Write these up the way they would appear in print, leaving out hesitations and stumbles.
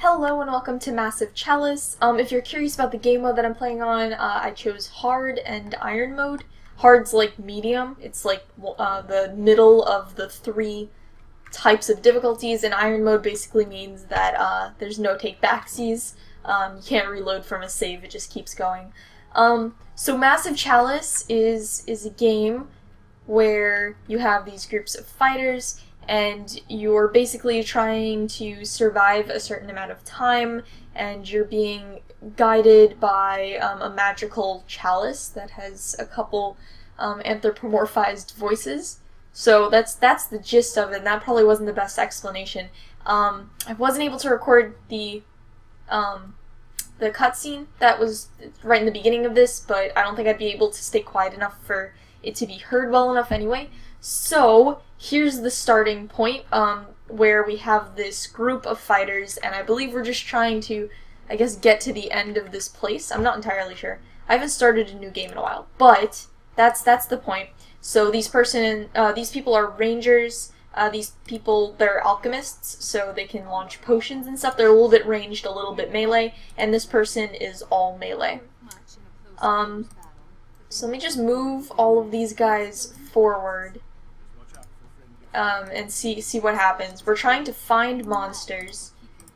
Hello and welcome to Massive Chalice. If you're curious about the game mode that I'm playing on, I chose Hard and Iron mode. Hard's like medium. It's like the middle of the three types of difficulties, and Iron mode basically means that there's no take-backsies. You can't reload from a save, it just keeps going. So Massive Chalice is a game where you have these groups of fighters, and you're basically trying to survive a certain amount of time, and you're being guided by a magical chalice that has a couple anthropomorphized voices. So that's the gist of it, and that probably wasn't the best explanation. I wasn't able to record the cutscene that was right in the beginning of this, but I don't think I'd be able to stay quiet enough for it to be heard well enough anyway. So here's the starting point, where we have this group of fighters, and I believe we're just trying to, I guess, get to the end of this place. I'm not entirely sure. I haven't started a new game in a while, but that's the point. So these people are rangers. These people, they're alchemists, so they can launch potions and stuff. They're a little bit ranged, a little bit melee, and this person is all melee. So let me just move all of these guys forward. And see what happens. We're trying to find monsters,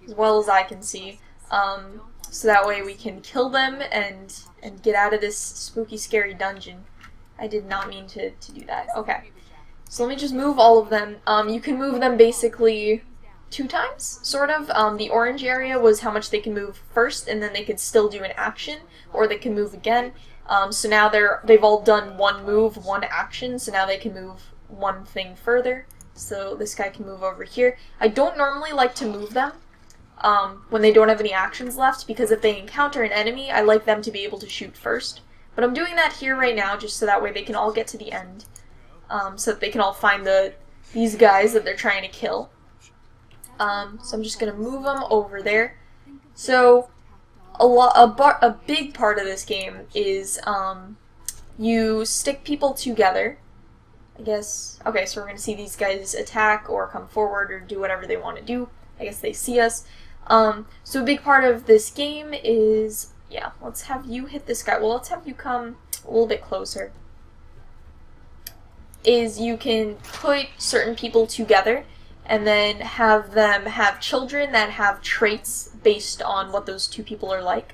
as well as I can see, so that way we can kill them and get out of this spooky, scary dungeon. I did not mean to do that. Okay, so let me just move all of them. You can move them basically 2 times, sort of. The orange area was how much they can move first, and then they could still do an action, or they can move again. So now they've all done one move, one action, so now they can move one thing further. So this guy can move over here. I don't normally like to move them when they don't have any actions left, because if they encounter an enemy, I like them to be able to shoot first. But I'm doing that here right now, just so that way they can all get to the end, so that they can all find these guys that they're trying to kill. So I'm just gonna move them over there. So a big part of this game is you stick people together, I guess. Okay, so we're going to see these guys attack or come forward or do whatever they want to do. I guess they see us. So a big part of this game is, yeah, let's have you hit this guy. Well, let's have you come a little bit closer. Is you can put certain people together and then have them have children that have traits based on what those 2 people are like.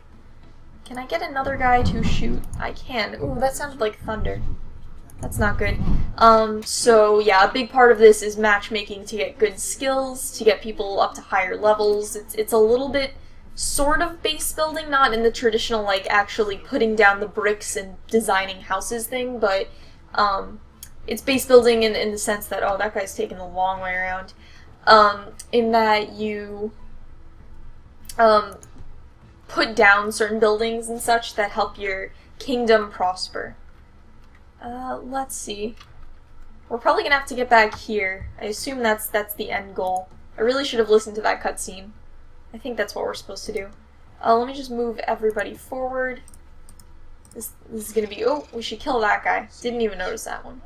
Can I get another guy to shoot? I can. Ooh, that sounded like thunder. That's not good. So yeah, a big part of this is matchmaking to get good skills, to get people up to higher levels. It's a little bit sort of base building, not in the traditional, like, actually putting down the bricks and designing houses thing, but it's base building in the sense that, oh, that guy's taking the long way around, in that you put down certain buildings and such that help your kingdom prosper. Let's see. We're probably gonna have to get back here. I assume that's the end goal. I really should have listened to that cutscene. I think that's what we're supposed to do. Let me just move everybody forward. This is gonna be... Oh, we should kill that guy. Didn't even notice that one.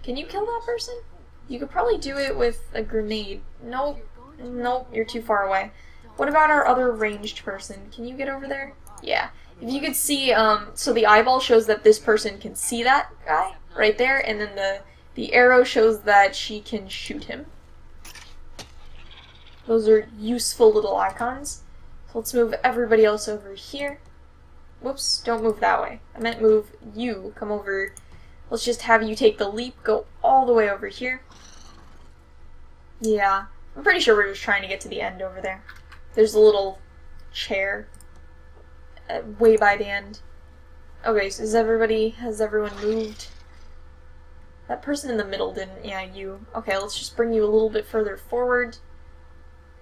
Can you kill that person? You could probably do it with a grenade. Nope. Nope, you're too far away. What about our other ranged person? Can you get over there? Yeah. If you could see, so the eyeball shows that this person can see that guy right there, and then the arrow shows that she can shoot him. Those are useful little icons. So let's move everybody else over here. Whoops, don't move that way. I meant move you. Come over. Let's just have you take the leap, go all the way over here. Yeah, I'm pretty sure we're just trying to get to the end over there. There's a little chair way by the end. Okay, so has everyone moved? That person in the middle didn't. Yeah, you. Okay, let's just bring you a little bit further forward.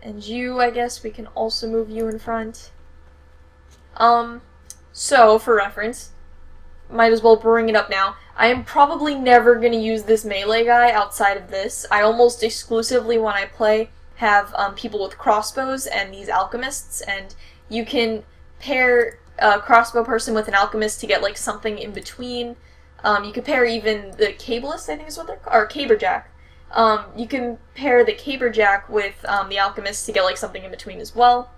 And you, I guess we can also move you in front. So, for reference, might as well bring it up now. I am probably never going to use this melee guy outside of this. I almost exclusively, when I play, have people with crossbows and these alchemists, and you can pair a crossbow person with an alchemist to get, like, something in between. You could pair even the cabalist, I think is what they're called, or caberjack. You can pair the caberjack with the alchemist to get, like, something in between as well.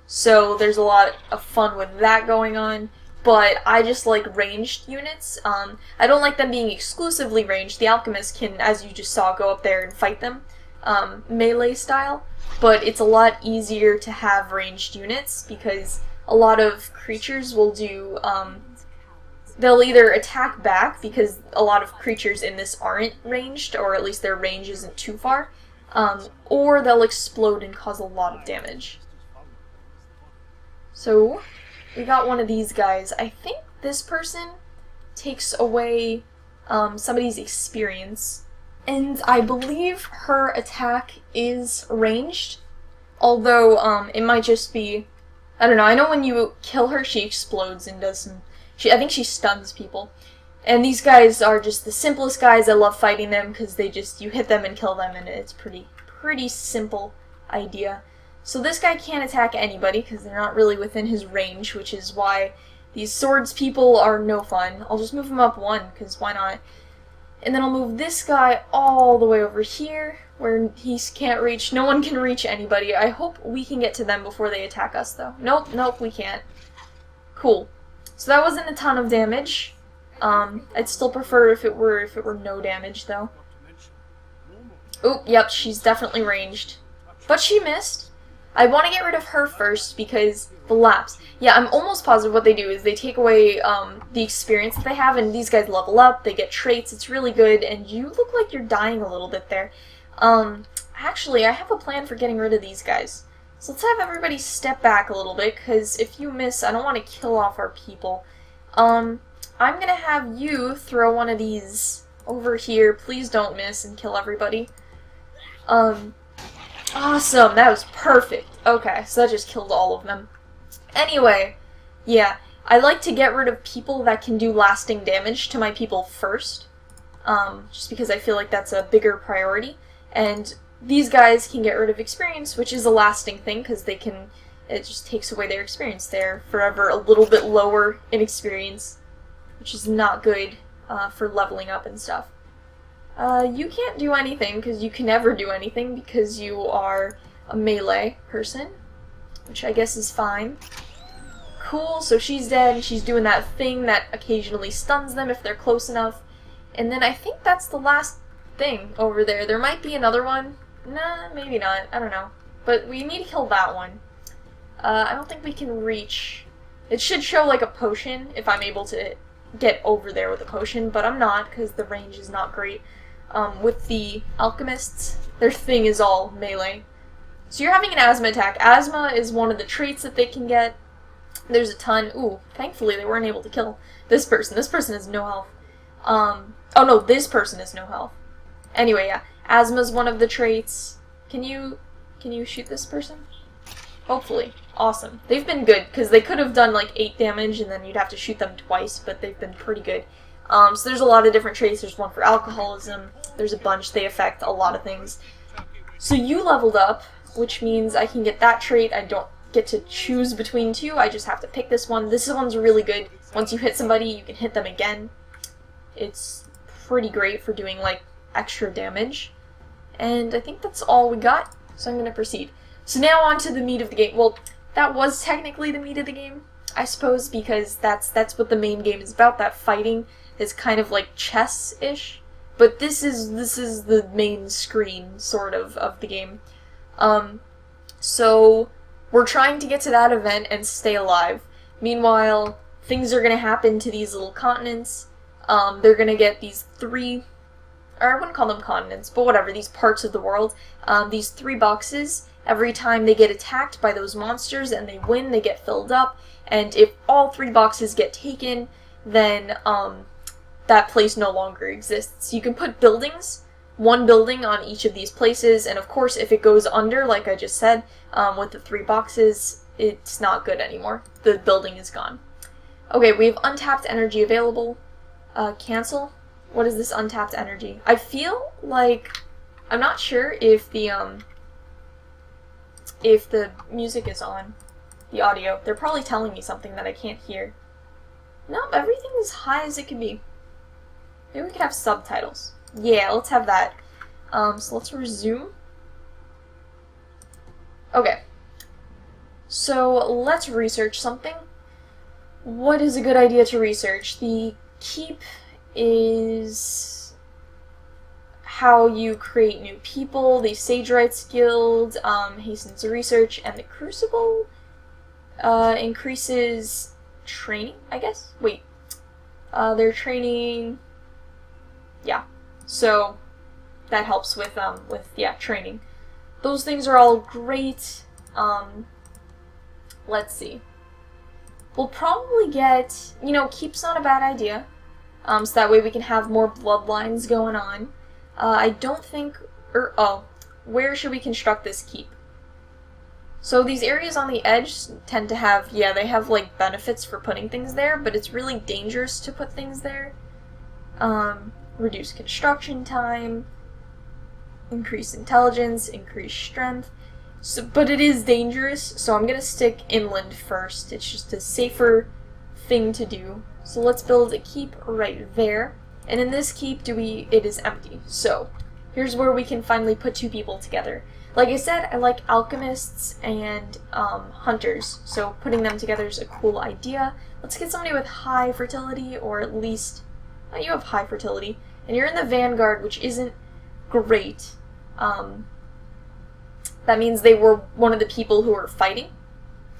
So there's a lot of fun with that going on. But I just like ranged units. I don't like them being exclusively ranged. The alchemist can, as you just saw, go up there and fight them, melee style. But it's a lot easier to have ranged units because a lot of creatures will do, they'll either attack back because a lot of creatures in this aren't ranged, or at least their range isn't too far, or they'll explode and cause a lot of damage. So we got one of these guys. I think this person takes away somebody's experience. And I believe her attack is ranged. Although it might just be... I don't know. I know when you kill her, she explodes and does some... I think she stuns people. And these guys are just the simplest guys. I love fighting them because they just... You hit them and kill them, and it's pretty simple idea. So this guy can't attack anybody because they're not really within his range, which is why these swords people are no fun. I'll just move him up one, because why not? And then I'll move this guy all the way over here, where he can't reach. No one can reach anybody. I hope we can get to them before they attack us, though. Nope, we can't. Cool. So that wasn't a ton of damage. I'd still prefer if it were no damage, though. Oh, yep, she's definitely ranged. But she missed. I want to get rid of her first because the lapse. Yeah, I'm almost positive what they do is they take away the experience that they have, and these guys level up, they get traits, it's really good, and you look like you're dying a little bit there. Actually, I have a plan for getting rid of these guys. So let's have everybody step back a little bit, because if you miss, I don't want to kill off our people. I'm going to have you throw one of these over here. Please don't miss and kill everybody. Awesome, that was perfect. Okay, so that just killed all of them. Anyway, yeah, I like to get rid of people that can do lasting damage to my people first, just because I feel like that's a bigger priority. And these guys can get rid of experience, which is a lasting thing, because it just takes away their experience. They're forever a little bit lower in experience, which is not good for leveling up and stuff. You can't do anything, because you can never do anything, because you are a melee person, which I guess is fine. Cool, so she's dead, and she's doing that thing that occasionally stuns them if they're close enough. And then I think that's the last thing over there. There might be another one. Nah, maybe not. I don't know. But we need to kill that one. I don't think we can reach... It should show like a potion if I'm able to get over there with a potion, but I'm not, because the range is not great. With the alchemists, their thing is all melee. So you're having an asthma attack. Asthma is one of the traits that they can get. There's a ton. Ooh, thankfully they weren't able to kill this person. This person has no health. Oh no, this person has no health. Anyway, yeah, asthma's one of the traits. Can you shoot this person? Hopefully. Awesome. They've been good, because they could have done like 8 damage and then you'd have to shoot them twice, but they've been pretty good. So there's a lot of different traits. There's one for alcoholism. There's a bunch. They affect a lot of things. So you leveled up, which means I can get that trait. I don't get to choose between two. I just have to pick this one. This one's really good. Once you hit somebody, you can hit them again. It's pretty great for doing like extra damage. And I think that's all we got. So I'm going to proceed. So now on to the meat of the game. Well, that was technically the meat of the game, I suppose, because that's what the main game is about. That fighting is kind of like chess-ish, but this is the main screen sort of the game. So we're trying to get to that event and stay alive. Meanwhile, things are gonna happen to these little continents. They're gonna get these 3, or I wouldn't call them continents, but whatever, these parts of the world. These 3 boxes. Every time they get attacked by those monsters and they win, they get filled up. And if all 3 boxes get taken, then that place no longer exists. You can put buildings, 1 building on each of these places, and of course if it goes under, like I just said, with the 3 boxes, it's not good anymore. The building is gone. Okay, we have untapped energy available. Cancel? What is this untapped energy? I feel like... I'm not sure if the music is on. The audio. They're probably telling me something that I can't hear. Nope, everything is high as it can be. Maybe we could have subtitles. Yeah, let's have that. So let's resume. Okay. So let's research something. What is a good idea to research? The keep is how you create new people, the Sage Rights Guild hastens the research, and the Crucible increases training, I guess? Wait. They're training... Yeah. So, that helps with training. Those things are all great. Let's see. We'll probably get, keep's not a bad idea. So that way we can have more bloodlines going on. I don't think, where should we construct this keep? So these areas on the edge tend to have, they have like benefits for putting things there, but it's really dangerous to put things there. Reduce construction time, increase intelligence, increase strength. So, but it is dangerous, so I'm gonna stick inland first. It's just a safer thing to do. So let's build a keep right there. And in this keep, it is empty. So here's where we can finally put two people together. Like I said, I like alchemists and hunters, so putting them together is a cool idea. Let's get somebody with high fertility, or at least, you have high fertility, and you're in the vanguard, which isn't great. That means they were one of the people who were fighting.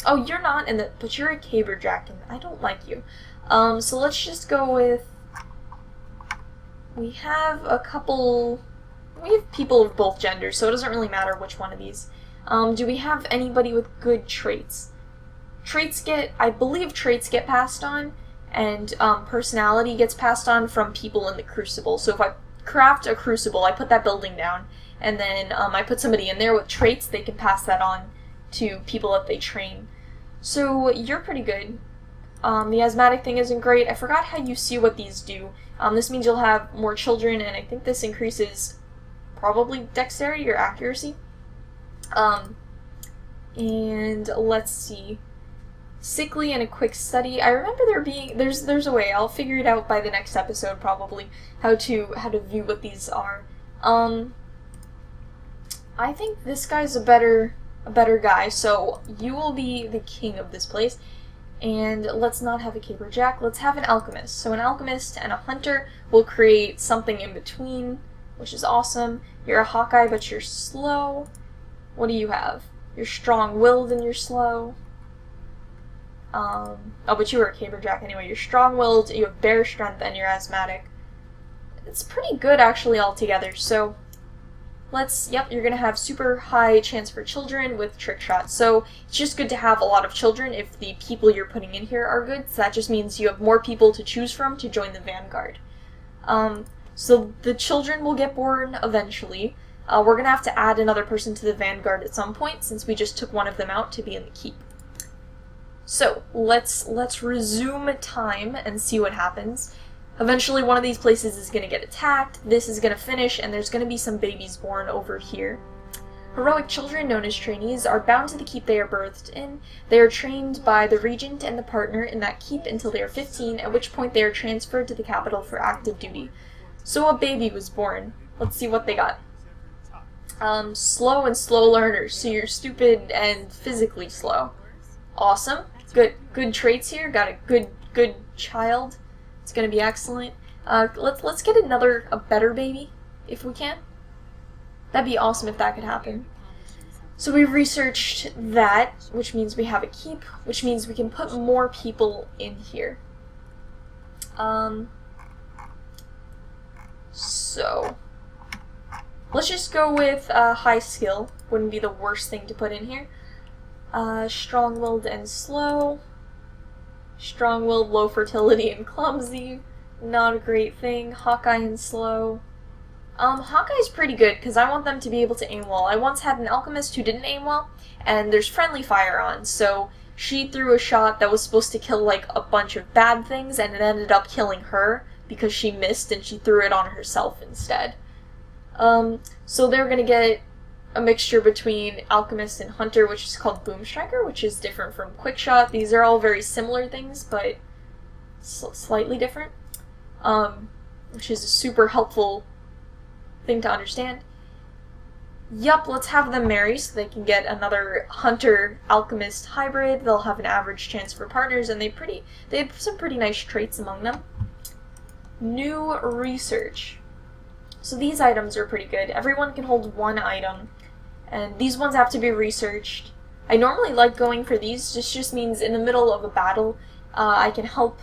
Oh, you're not but you're a caberjack, and I don't like you. So let's just go with, we have people of both genders, so it doesn't really matter which one of these. Do we have anybody with good traits? I believe traits get passed on, and personality gets passed on from people in the Crucible. So if I craft a Crucible, I put that building down, and then I put somebody in there with traits, they can pass that on to people that they train. So you're pretty good. The asthmatic thing isn't great. I forgot how you see what these do. This means you'll have more children, and I think this increases probably dexterity or accuracy. And let's see. Sickly and a quick study. I remember there's a way. I'll figure it out by the next episode probably how to view what these are. I think this guy's a better guy, so you will be the king of this place. And let's not have a caberjack, let's have an alchemist. So an alchemist and a hunter will create something in between, which is awesome. You're a Hawkeye, but you're slow. What do you have? You're strong-willed and you're slow. But you were a caberjack anyway. You're strong-willed, you have bear strength, and you're asthmatic. It's pretty good, actually, altogether. So, you're gonna have super high chance for children with trick shots. So, it's just good to have a lot of children if the people you're putting in here are good. So that just means you have more people to choose from to join the vanguard. So the children will get born eventually. We're gonna have to add another person to the vanguard at some point, since we just took one of them out to be in the keep. So, let's resume time and see what happens. Eventually one of these places is going to get attacked, this is going to finish, and there's going to be some babies born over here. Heroic children, known as trainees, are bound to the keep they are birthed in. They are trained by the regent and the partner in that keep until they are 15, at which point they are transferred to the capital for active duty. So a baby was born. Let's see what they got. Slow and slow learners, so you're stupid and physically slow. Awesome. Good traits here. Got a good child. It's gonna be excellent. Let's get a better baby, if we can. That'd be awesome if that could happen. So we've researched that, which means we have a keep, which means we can put more people in here. So let's just go with high skill. Wouldn't be the worst thing to put in here. Strong-willed and slow. Strong-willed, low fertility, and clumsy. Not a great thing. Hawkeye and slow. Hawkeye's pretty good, because I want them to be able to aim well. I once had an alchemist who didn't aim well, and there's friendly fire on, so she threw a shot that was supposed to kill, like, a bunch of bad things, and it ended up killing her, because she missed, and she threw it on herself instead. So they're gonna get a mixture between Alchemist and Hunter, which is called Boom Striker, which is different from Quick Shot. These are all very similar things, but slightly different, which is a super helpful thing to understand. Yup, let's have them marry so they can get another hunter-alchemist hybrid. They'll have an average chance for partners, and they have some pretty nice traits among them. New research. So these items are pretty good. Everyone can hold one item, and these ones have to be researched. I normally like going for these. This just means in the middle of a battle, I can help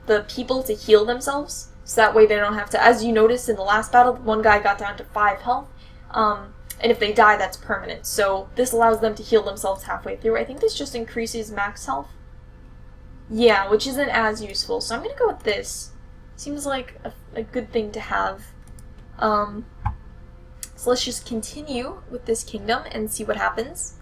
the people to heal themselves, so that way they don't have to. As you noticed in the last battle, one guy got down to 5 health, and if they die, that's permanent. So this allows them to heal themselves halfway through. I think this just increases max health. Yeah, which isn't as useful, so I'm gonna go with this. Seems like a good thing to have. So let's just continue with this kingdom and see what happens.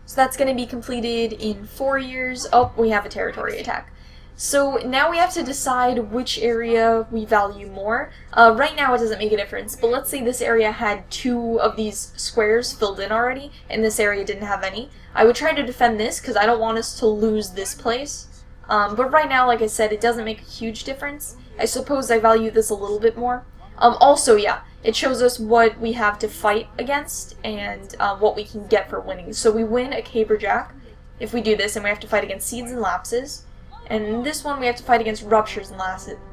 So that's going to be completed in 4 years. Oh, we have a territory attack. So now we have to decide which area we value more. Right now it doesn't make a difference, but let's say this area had 2 of these squares filled in already, and this area didn't have any. I would try to defend this because I don't want us to lose this place. But right now, like I said, it doesn't make a huge difference. I suppose I value this a little bit more. Also, yeah, it shows us what we have to fight against and what we can get for winning. So we win a caberjack if we do this, and we have to fight against seeds and lapses. And in this one, we have to fight against ruptures and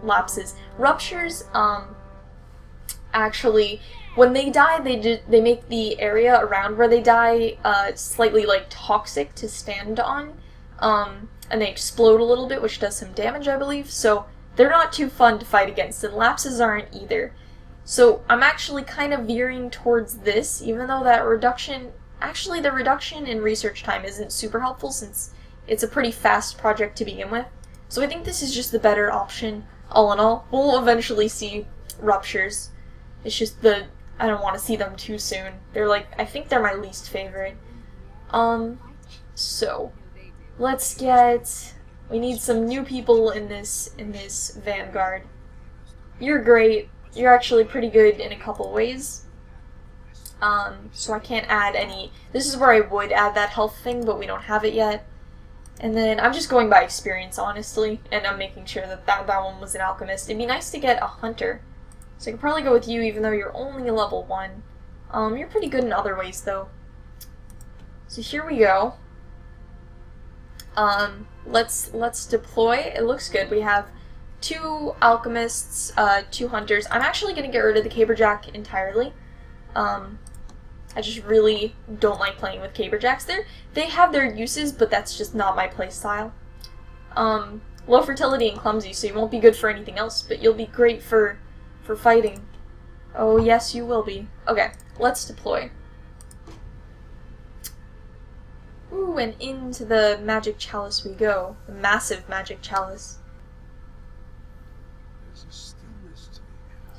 lapses. Ruptures, actually, when they die, they make the area around where they die slightly like toxic to stand on, and they explode a little bit, which does some damage, I believe. So they're not too fun to fight against, and lapses aren't either. So I'm actually kind of veering towards this, even though that reduction, actually the reduction in research time isn't super helpful since it's a pretty fast project to begin with. So I think this is just the better option, all in all. We'll eventually see ruptures. It's just I don't want to see them too soon. They're like, I think they're my least favorite. So let's get, we need some new people in this vanguard. You're great. You're actually pretty good in a couple ways. So I can't add any. This is where I would add that health thing, but we don't have it yet. And then I'm just going by experience, honestly, and I'm making sure that one was an alchemist. It'd be nice to get a hunter. So I could probably go with you, even though you're only level 1. You're pretty good in other ways, though. So here we go. Let's deploy. It looks good. We have 2 alchemists, 2 hunters. I'm actually going to get rid of the caberjack entirely. I just really don't like playing with caberjacks. They have their uses, but that's just not my playstyle. Low fertility and clumsy, so you won't be good for anything else, but you'll be great for fighting. Oh yes, you will be. Okay, let's deploy. Ooh, and into the magic chalice we go. The massive magic chalice.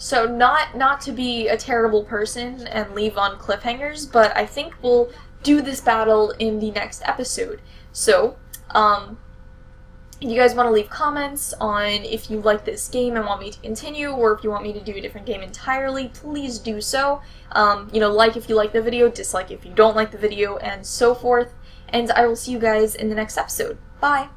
So not to be a terrible person and leave on cliffhangers, but I think we'll do this battle in the next episode. So, if you guys want to leave comments on if you like this game and want me to continue, or if you want me to do a different game entirely, please do so. You know, like if you like the video, dislike if you don't like the video, and so forth. And I will see you guys in the next episode. Bye!